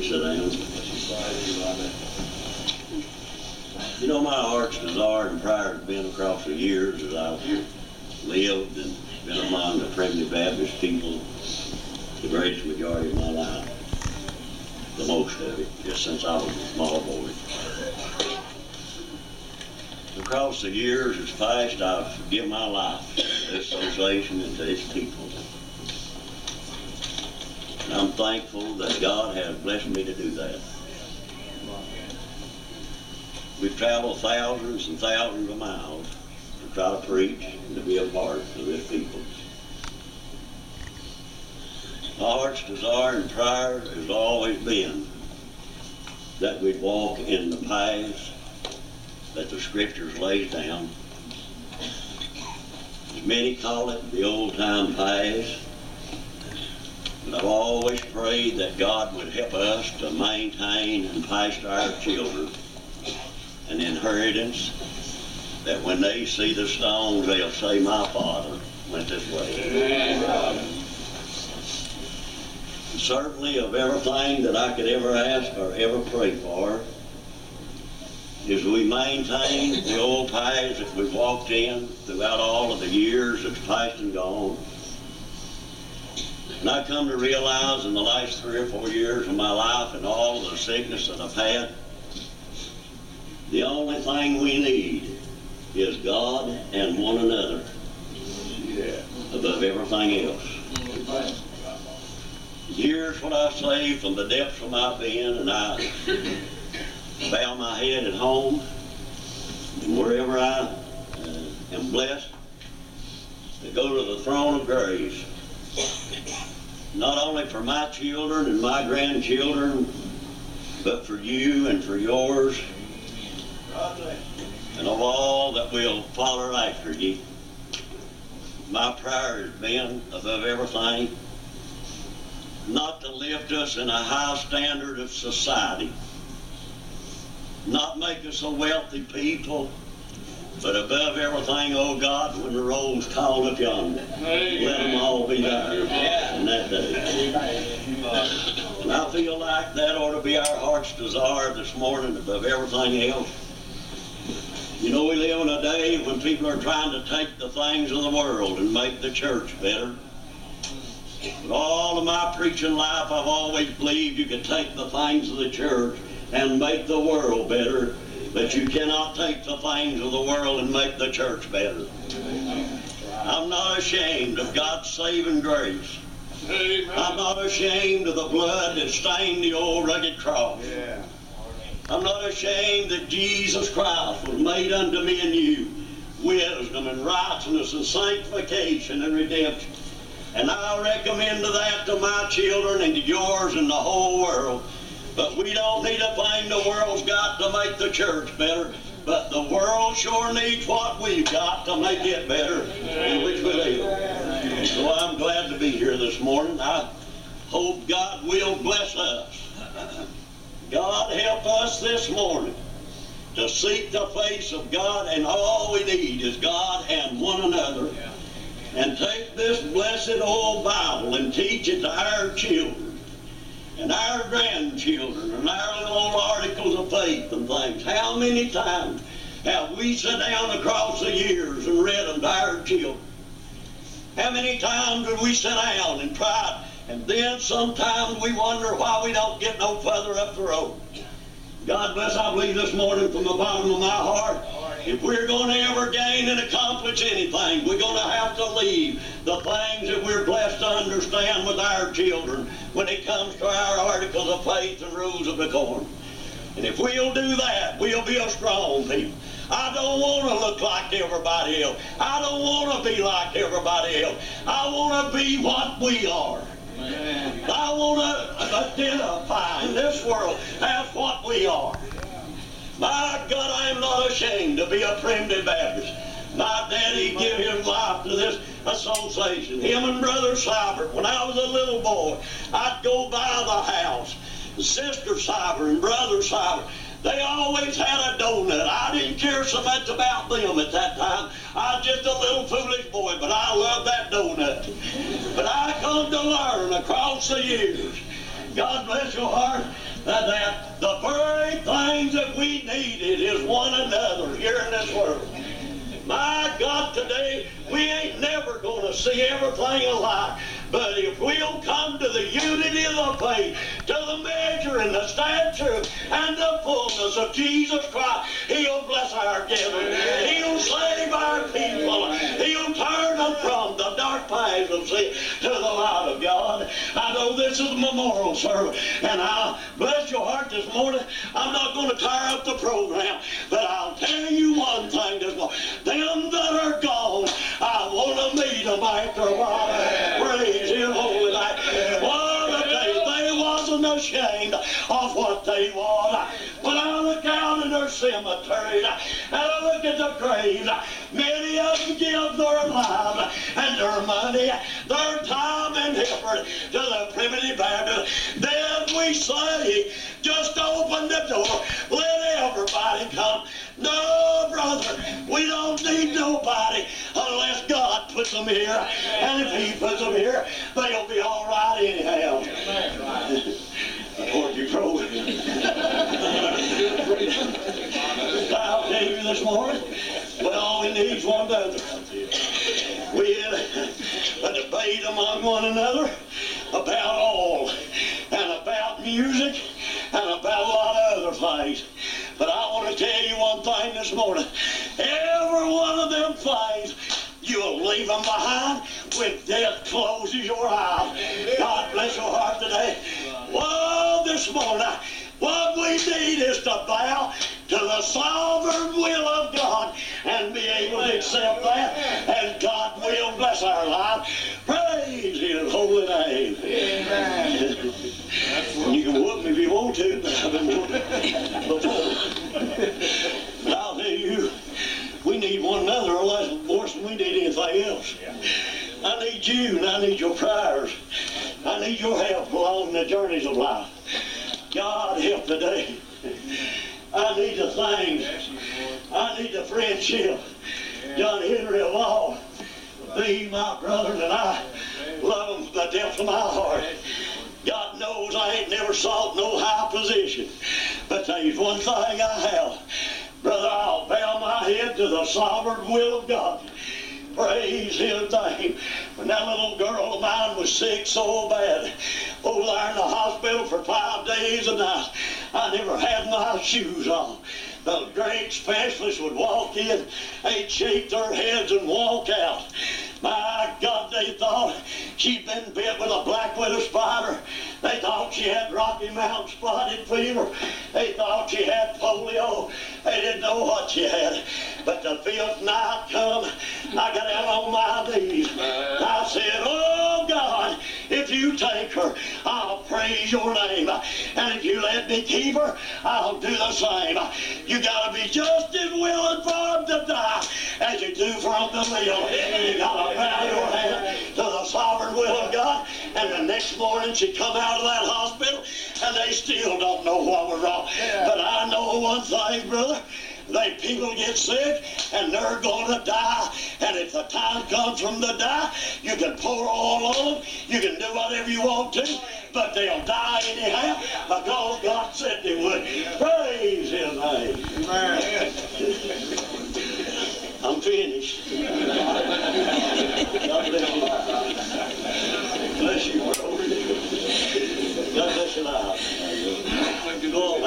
you sit down. You know, my heart's desire and prayer has been across the years as I've lived and been among the primitive Baptist people the greatest majority of my life, the most of it, just since I was a small boy. Across the years that's passed, I've given my life to this association and to its people. And I'm thankful that God has blessed me to do that. We've traveled thousands and thousands of miles to try to preach and to be a part of this people. My heart's desire and prayer has always been that we'd walk in the paths that the Scriptures lays down. As many call it the old-time paths. But I've always prayed that God would help us to maintain and pass to our children an inheritance that when they see the stones, they'll say, my father went this way. And certainly of everything that I could ever ask or ever pray for is we maintain the old paths that we've walked in throughout all of the years that's passed and gone. And I come to realize in the last 3 or 4 years of my life and all of the sickness that I've had, the only thing we need is God and one another above everything else. Here's what I say from the depths of my being, and I bow my head at home and wherever I am blessed to go to the throne of grace, not only for my children and my grandchildren, but for you and for yours, and of all that will follow after you. My prayer has been, above everything, not to lift us in a high standard of society, not make us a wealthy people, but above everything, oh God, when the roll's called up yonder, let them all be there in that day. And I feel like that ought to be our heart's desire this morning above everything else. You know, we live in a day when people are trying to take the things of the world and make the church better. But all of my preaching life, I've always believed you could take the things of the church and make the world better, but you cannot take the things of the world and make the church better. I'm not ashamed of God's saving grace. I'm not ashamed of the blood that stained the old rugged cross. I'm not ashamed that Jesus Christ was made unto me and you wisdom and righteousness and sanctification and redemption. And I'll recommend that to my children and to yours and the whole world. But we don't need a thing the world's got to make the church better, but the world sure needs what we've got to make it better in which we live. So I'm glad to be here this morning. I hope God will bless us. God help us this morning to seek the face of God, and all we need is God and one another. And take this blessed old Bible and teach it to our children and our grandchildren and our little old articles of faith and things. How many times have we sat down across the years and read them to our children? How many times did we sit down and try, and then sometimes we wonder why we don't get no further up the road? God bless, I believe this morning from the bottom of my heart, if we're going to ever gain and accomplish anything, we're going to have to leave the things that we're blessed to understand with our children when it comes to our articles of faith and rules of decorum. And if we'll do that, we'll be a strong people. I don't want to look like everybody else. I don't want to be like everybody else. I want to be what we are. I want to identify in this world as what we are. My God, I am not ashamed to be a primitive Baptist. My daddy gave his life to this association. Him and Brother Cybert, when I was a little boy, I'd go by the house. Sister Cybert and Brother Cybert, they always had a donut. I didn't care so much about them at that time. I was just a little foolish boy, but I loved that donut. But I come to learn across the years, God bless your heart, that the very things that we needed is one another here in this world. My God, today we ain't never going to see everything alike. But if we'll come to the unity of the faith, to the measure and the stature and the fullness of Jesus Christ, He'll bless our gathering. He'll save our people. He'll turn them from the dark paths of sin to the light of God. I know this is a memorial service, and I bless your heart this morning. I'm not going to tire up the program, but I'll tell you one thing this morning. Them that are gone, I want to meet them after a while. Praise His holy name. What a day. They wasn't ashamed of what they was. When I look out in their cemetery and I look at the graves, many of them give their lives and their money, their time and effort to the primitive Baptist. Then we say, just open the door, let everybody come. No, brother, we don't need nobody unless God puts them here. And if He puts them here, they'll be all right anyhow. Toward you, bro. I'll tell you this morning, well, all we need is one another. We had a debate among one another about all, and about music, and about a lot of other things. But I want to tell you one thing this morning. Every one of them things, you'll leave them behind when death closes your eyes. God bless your heart today. Well, this morning, what we need is to bow to the sovereign will of God and be able to accept that, and God will bless our life. Praise His holy name. Amen. You can whoop me if you want to, but I've been whooping before. But I'll tell you, we need one another a lot more than we need anything else. I need you, and I need your prayers. I need your help along the journeys of life. God help today. I need the things. I need the friendship. John Henry of all. Thee, my brother, and I love him from the depths of my heart. God knows I ain't never sought no high position. But there's one thing I have. Brother, I'll bow my head to the sovereign will of God. Praise His name. When that little girl of mine was sick so bad, over there in the hospital for 5 days and nights, I never had my shoes on. The great specialists would walk in, they'd shake their heads and walk out. My God, they thought she'd been bit with a black widow spider. They thought she had Rocky Mountain spotted fever. They thought she had polio. They didn't know what she had. But the fifth night come, I got out on my knees. I said, oh God, if you take her, I'll praise your name. And if you let me keep her, I'll do the same. You got to be just as willing for him to die as you do for him to live. You got to bow your head to the sovereign will of God. And the next morning she come out of that hospital and they still don't know what was wrong. But I know one thing, brother. They people get sick and they're going to die. And if the time comes for them to die, you can pour oil on them. You can do whatever you want to. But they'll die anyhow because God said they would. Praise His name. Amen. I'm finished. God bless you. Bless you, bro. God bless you, life. Go on,